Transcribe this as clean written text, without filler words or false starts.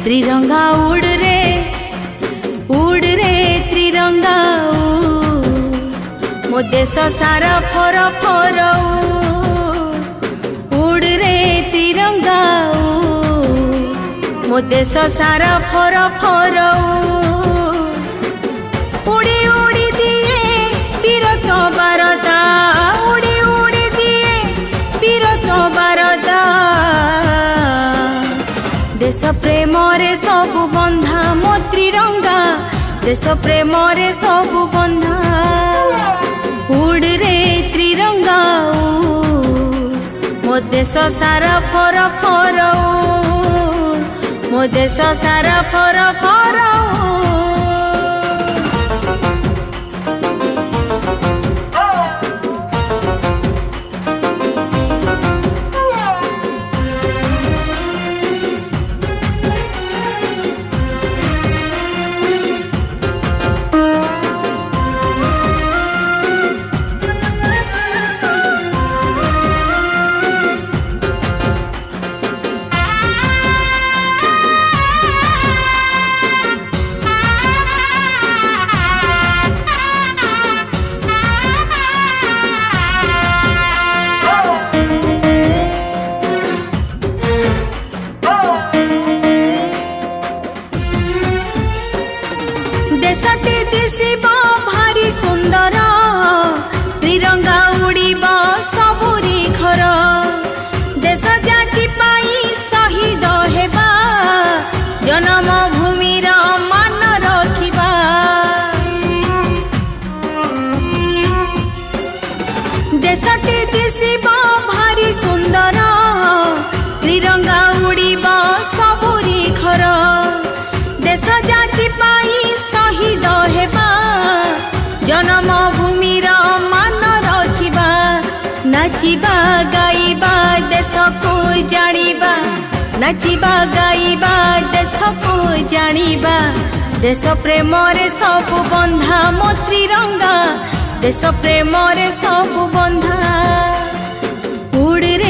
त्रिरंगा उड़ रे त्रिरंगा मो देश सारा फर फर उड़ रे त्रिरंगा मो देश सारा फर फर उड़ी उड़ी दिए बीरत बारदा उड़ी उड़ी दिए बीरत बारदा देश प्रेम रे सबु बंधा मो त्रिरंगा देश प्रेम रे सबु बंधा उड़ रे त्रिरंगा मो देश सारा फर फर मो देश सारा फर फर देशटी दिशिबा भारी सुंदर त्रिरंगा उड़ीबा सबुरी घर देश जाति पाई शहीद हेबा जन्म भूमिर मान रखिबा देशटी दिशिबा भारी सुंदर त्रिरंगा उड़ीबा सबुरी घर देश जाति पाई शहीद हेबा जन्म भूमिर मान रखिबा नाचिबा गाइबा देश को जानिबा नाचिबा गाइबा देश को जानिबा देश प्रेम रे सबु बंधा मो त्रिरंगा देश प्रेम रे सबु बंधा उड़ रे